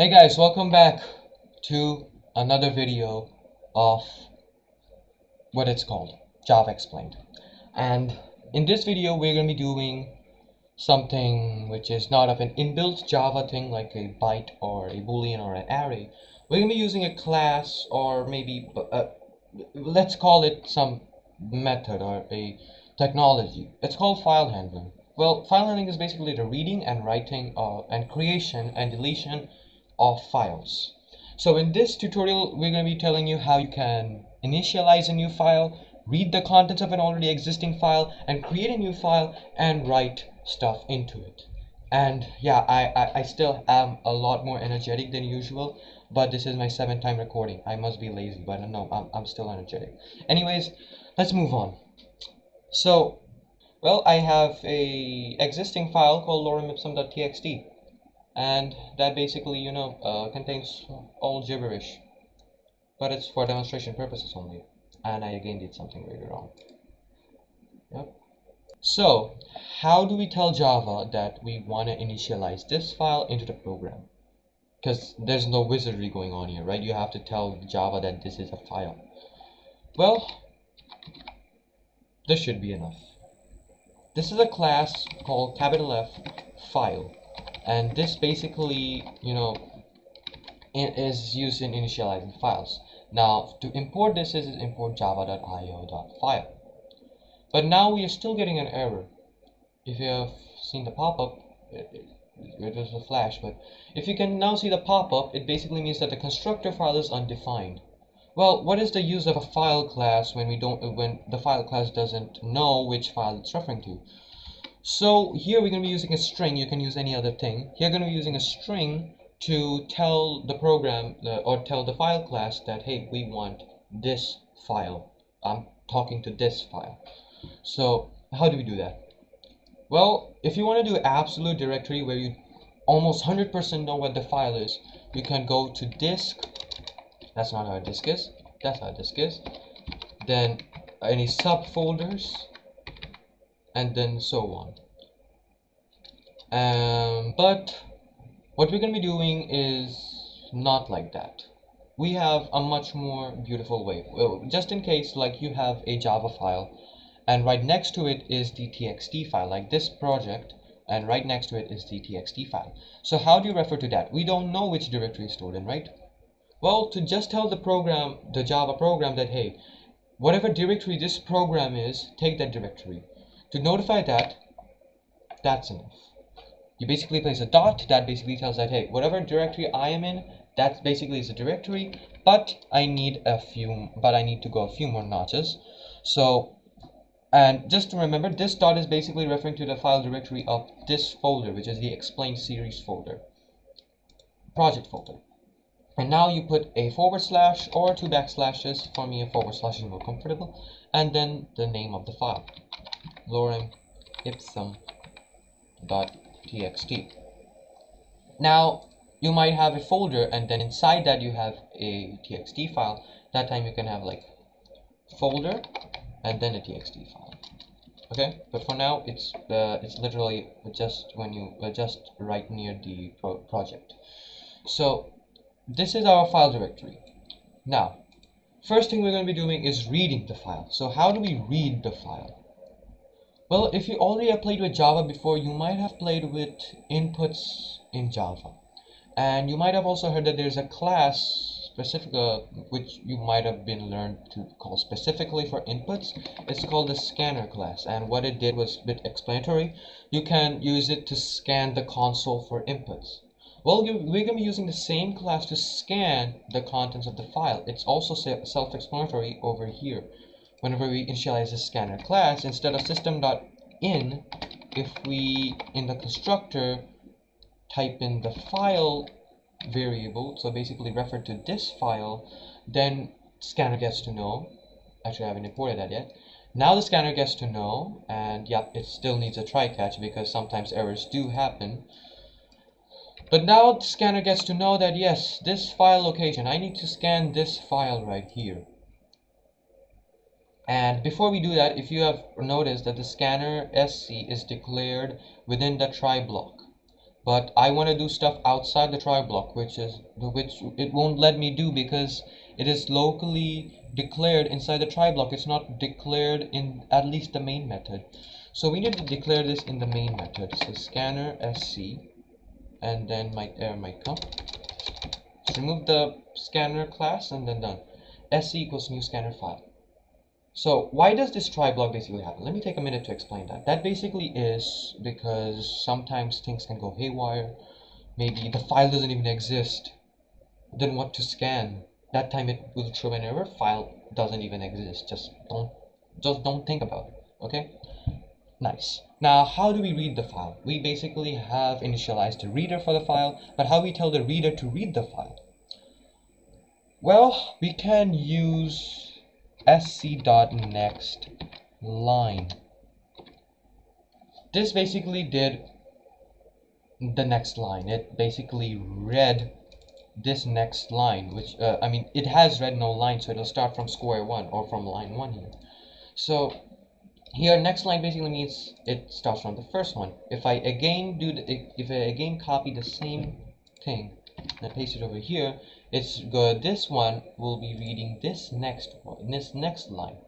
Hey guys, welcome back to another video of what it's called Java Explained. And in this video we're going to be doing something which is not of an inbuilt Java thing like a byte or a boolean or an array. We're going to be using a class, or maybe let's call it some method or a technology. It's called file handling. Well, file handling is basically the reading and writing and creation and deletion of files. So in this tutorial we're going to be telling you how you can initialize a new file, read the contents of an already existing file, and create a new file and write stuff into it. And yeah, I still am a lot more energetic than usual, but this is my 7th time recording. I must be lazy, but no, I'm still energetic. Anyways, let's move on. So, well, I have a existing file called loremipsum.txt, and that basically, contains all gibberish, but it's for demonstration purposes only. And I again did something really wrong. Yep. So, how do we tell Java that we want to initialize this file into the program? Because there's no wizardry going on here, right? You have to tell Java that this is a file. Well, this should be enough. This is a class called F file, and this basically, is used in initializing files. Now, to import this is import java.io.file. But now we are still getting an error. If you have seen the pop-up, it was a flash, but if you can now see the pop-up, it basically means that the constructor file is undefined. Well, what is the use of a file class when the file class doesn't know which file it's referring to? So here we're going to be using a string. You can use any other thing. Here we're going to be using a string to tell the program or tell the file class that, hey, we want this file. I'm talking to this file. So how do we do that? Well, if you want to do absolute directory where you almost 100% know what the file is, you can go to disk. That's not how a disk is. That's how a disk is. Then any subfolders, and then so on. But what we're going to be doing is not like that. We have a much more beautiful way. Well, just in case, like, you have a Java file, and right next to it is the txt file, like this project, and right next to it is the txt file. So how do you refer to that? We don't know which directory is stored in, right? Well, to just tell the Java program that, hey, whatever directory this program is, take that directory. To notify that, that's enough. You basically place a dot that basically tells that, hey, whatever directory I am in, that basically is a directory, but I need to go a few more notches. So, and just to remember, this dot is basically referring to the file directory of this folder, which is the explained series folder, project folder. And now you put a / or 2 backslashes. For me, a / is more comfortable, and then the name of the file, lorem ipsum.txt. Now you might have a folder, and then inside that you have a txt file. That time you can have like folder and then a txt file. Okay, but for now it's literally just when you just right near the project. So this is our file directory. Now, first thing we're going to be doing is reading the file. So how do we read the file? Well, if you already have played with Java before, you might have played with inputs in Java. And you might have also heard that there's a class specific, which you might have been learned to call specifically for inputs. It's called the scanner class. And what it did was a bit explanatory. You can use it to scan the console for inputs. Well, we're going to be using the same class to scan the contents of the file. It's also self-explanatory over here. Whenever we initialize the scanner class, instead of system.in, if we, in the constructor, type in the file variable, so basically refer to this file, then scanner gets to know. Actually, I haven't imported that yet. Now the scanner gets to know, and yep, it still needs a try catch because sometimes errors do happen. But now the scanner gets to know that, yes, this file location, I need to scan this file right here. And before we do that, if you have noticed that the scanner SC is declared within the try block. but I want to do stuff outside the try block, which it won't let me do because it is locally declared inside the try block. It's not declared in at least the main method. So we need to declare this in the main method. So scanner sc, and then my error might come. Just remove the scanner class and then done. Sc equals new scanner file. So why does this try block basically happen? Let me take a minute to explain that. That basically is because sometimes things can go haywire. Maybe the file doesn't even exist. Then what to scan? That time it will throw an error. File doesn't even exist. Just don't think about it. Okay? Nice. Now, how do we read the file? We basically have initialized a reader for the file, but how we tell the reader to read the file? Well, we can use sc.next line. This basically did the next line. It basically read this next line, which I mean, it has read no line, so it'll start from square one or from line one here. So here, next line basically means it starts from the first one. If I again copy the same thing and paste it over here, it's good. This one will be reading this next one, this next line.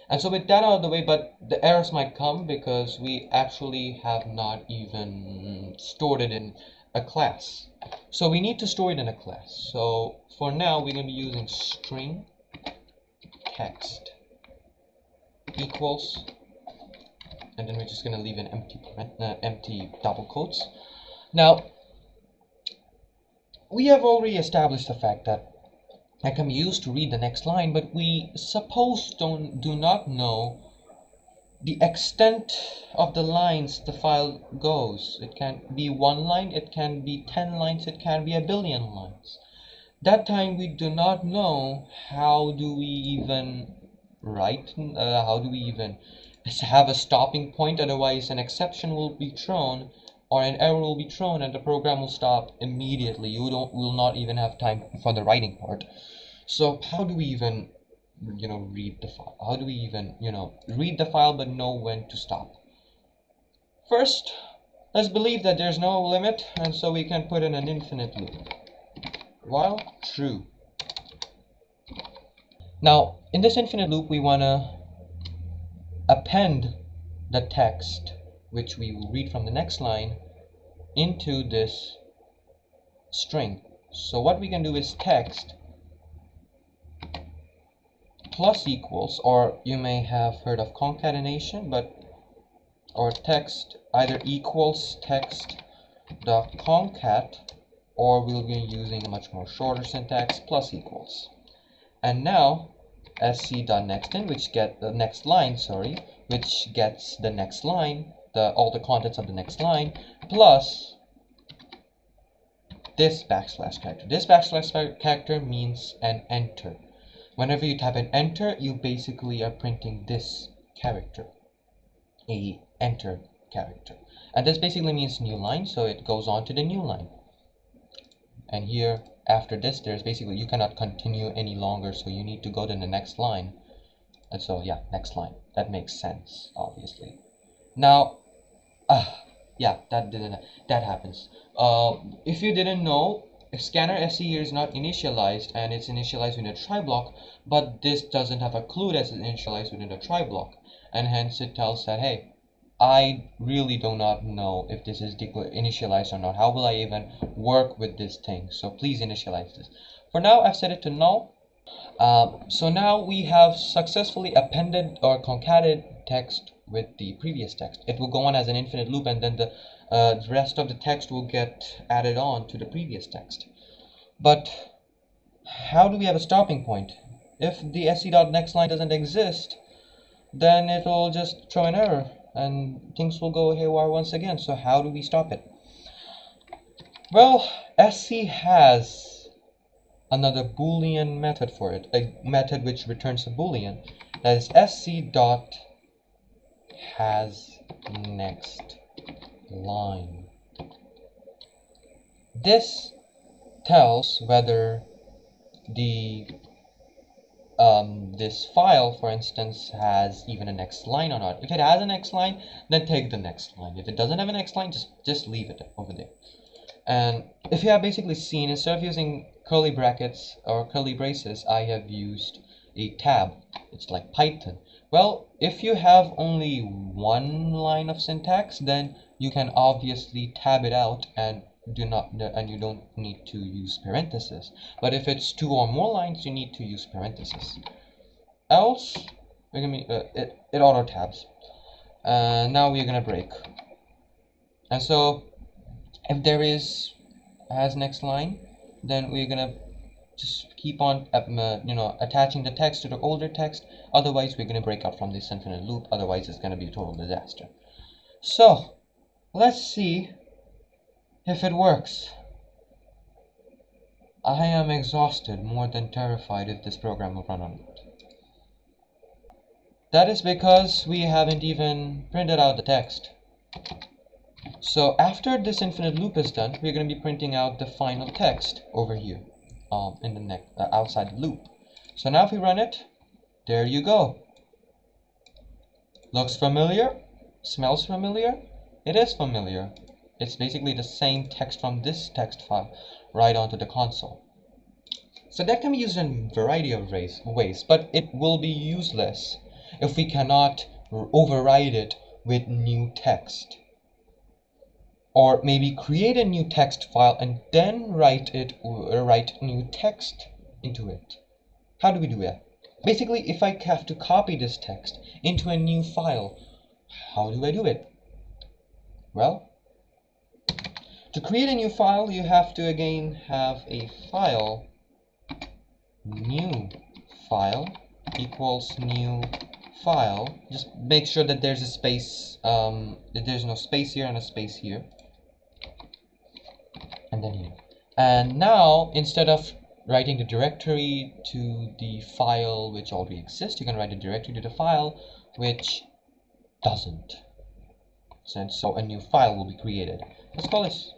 And so with that out of the way, but the errors might come because we actually have not even stored it in a class. So we need to store it in a class. So for now, we're going to be using string text equals, and then we're just going to leave an empty double quotes. Now, we have already established the fact that it can be used to read the next line, but we suppose do not know the extent of the lines the file goes. It can be one line, it can be 10 lines, it can be a billion lines. That time we do not know how do we even write, how do we even have a stopping point, otherwise an exception will be thrown or an error will be thrown and the program will stop immediately. You will not even have time for the writing part. So how do we even read the file? How do we even read the file but know when to stop? First, let's believe that there's no limit, and so we can put in an infinite loop while true. Now in this infinite loop we want to append the text which we will read from the next line into this string. So what we can do is text plus equals, or you may have heard of concatenation, or text either equals text dot concat, or we'll be using a much more shorter syntax, plus equals. And now sc.nextIn, which get the next line, which gets the next line, all the contents of the next line, plus this backslash character. This backslash character means an enter. Whenever you type an enter, you basically are printing this character, a enter character. And this basically means new line, so it goes on to the new line. And here, after this, there's basically, you cannot continue any longer, so you need to go to the next line. And so, yeah, next line. That makes sense, obviously. Now, yeah, that happens. If you didn't know, scanner sc here is not initialized, and it's initialized within a try block, but this doesn't have a clue that it's initialized within a try block, and hence it tells that, hey, I really do not know if this is initialized or not. How will I even work with this thing? So please initialize this. For now, I've set it to null. So now we have successfully appended or concatenated text with the previous text. It will go on as an infinite loop, and then the rest of the text will get added on to the previous text. But how do we have a stopping point? If the sc.nextLine doesn't exist, then it will just throw an error and things will go haywire once again. So how do we stop it? Well, sc has another boolean method for it, a method which returns a boolean, that is sc.hasNextLine. This tells whether the this file, for instance, has even a next line or not. If it has a next line, then take the next line. If it doesn't have a next line, just leave it over there. And if you have basically seen, instead of using curly brackets or curly braces, I have used a tab. It's like Python. Well, if you have only one line of syntax, then you can obviously tab it out and you don't need to use parentheses. But if it's 2 or more lines, you need to use parentheses. Else, we're gonna it auto tabs. Now we're gonna break. And so, if there has next line, then we're gonna just keep on attaching the text to the older text. Otherwise, we're gonna break out from this infinite loop. Otherwise, it's gonna be a total disaster. So let's see if it works. I am exhausted, more than terrified if this program will run on it. That is because we haven't even printed out the text. So after this infinite loop is done, we're going to be printing out the final text over here in the outside the loop. So now if we run it, there you go. Looks familiar? Smells familiar? It is familiar. It's basically the same text from this text file right onto the console. So that can be used in a variety of ways, but it will be useless if we cannot override it with new text. Or maybe create a new text file and then write new text into it. How do we do that? Basically, if I have to copy this text into a new file, how do I do it? Well, to create a new file, you have to again have a file, new file equals new file. Just make sure that there's a space, that there's no space here and a space here. And then here. And now, instead of writing the directory to the file which already exists, you can write a directory to the file which doesn't. So a new file will be created. Let's call this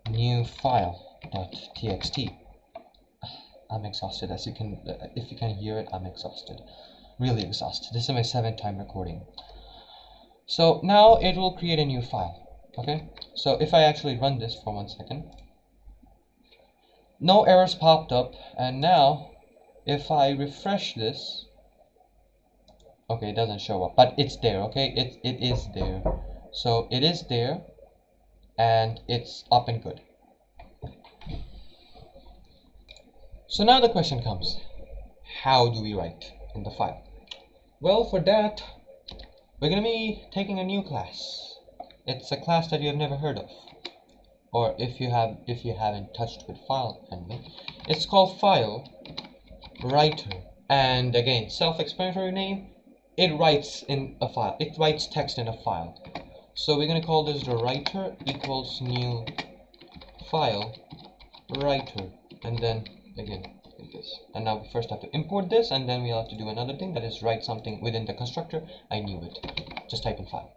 new file.txt. I'm exhausted, as you can, if you can hear it, I'm exhausted. Really exhausted. This is my 7th time recording. So now it will create a new file. Okay, so if I actually run this for 1 second, no errors popped up, and now if I refresh this, okay, it doesn't show up, but it's there. Okay, it is there. So it is there, and it's up and good. So now the question comes, how do we write in the file? Well, for that, we're going to be taking a new class. It's a class that you have never heard of, or if you haven't touched with file handling. It's called file writer, and again, self-explanatory name. It writes in a file. It writes text in a file. So we're going to call this the writer equals new file writer, and then again like this. And now we first have to import this, and then we'll have to do another thing, that is write something within the constructor. I knew it. Just type in file.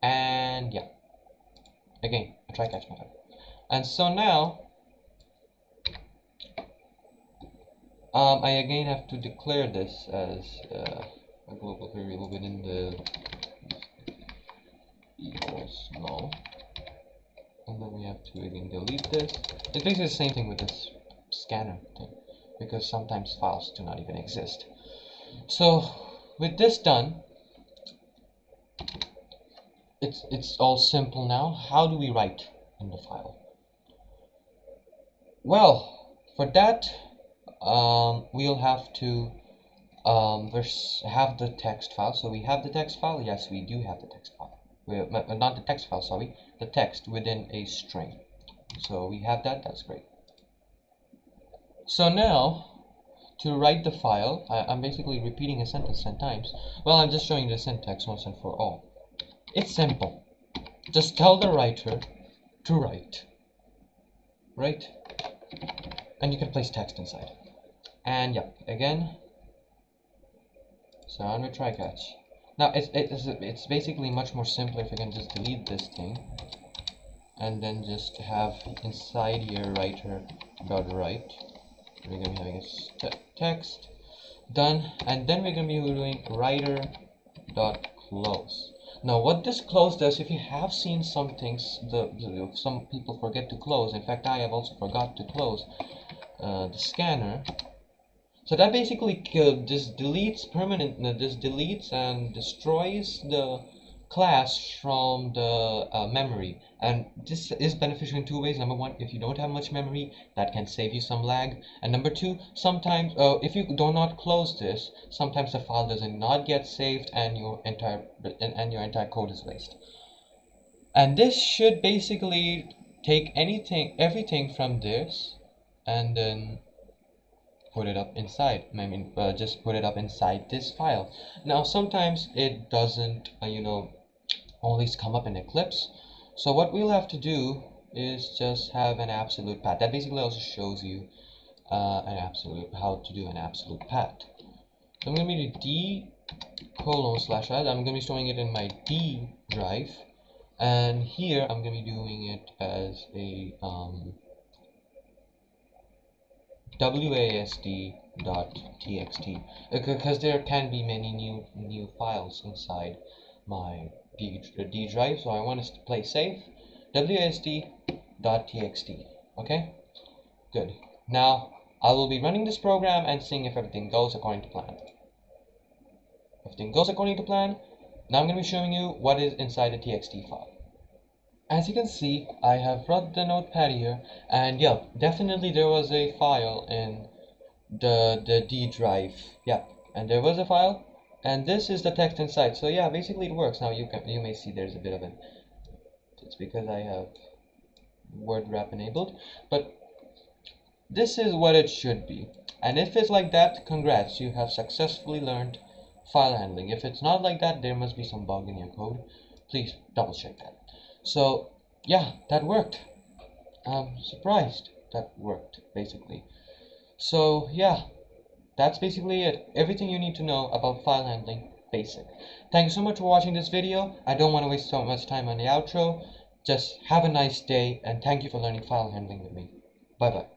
And yeah, again, a try catch method. And so now I again have to declare this as a global variable within the equals null, and then we have to again delete this. It's basically the same thing with this scanner thing, because sometimes files do not even exist. So with this done, it's all simple now. How do we write in the file? Well, for that, we'll have to have the text file. So we have the text file. Yes, we do have the text file. Not the text file, sorry, the text within a string. So we have that. That's great. So now, to write the file, I'm basically repeating a sentence 10 times. Well, I'm just showing the syntax once and for all. It's simple. Just tell the writer to write. Right? And you can place text inside. And yeah, again, sound with try catch. Now it's basically much more simpler if you can just delete this thing and then just have inside your writer dot write. we're gonna be having a text done, and then we're gonna be doing writer.close. Now what this close does, if you have seen some things, some people forget to close. In fact, I have also forgot to close the scanner. So that basically just deletes and destroys the class from the memory, and this is beneficial in two ways. Number one, if you don't have much memory, that can save you some lag, and number two, sometimes if you do not close this, sometimes the file does not get saved and your entire code is wasted. And this should basically take everything from this and then put it up inside. Just put it up inside this file. Now sometimes it doesn't always come up in Eclipse, so what we'll have to do is just have an absolute path. That basically also shows you how to do an absolute path. So I'm going to be d:/. I'm going to be storing it in my D drive, and here I'm going to be doing it as a wasd.txt, because there can be many new files inside my D drive, so I want to play safe. wasd.txt. Okay, good. Now I will be running this program and seeing if everything goes according to plan. Everything goes according to plan. Now I'm going to be showing you what is inside the txt file. As you can see, I have run the notepad here, and yeah, definitely there was a file in the D drive. Yeah, and there was a file, and this is the text inside. So yeah, basically it works. Now you may see there's a bit of it. It's because I have word wrap enabled, but this is what it should be. And if it's like that, congrats, you have successfully learned file handling. If it's not like that, there must be some bug in your code. Please double check that. So yeah, that worked. I'm surprised that worked, basically. So yeah, that's basically it. Everything you need to know about file handling, basic. Thank you so much for watching this video. I don't want to waste so much time on the outro. Just have a nice day, and thank you for learning file handling with me. Bye bye.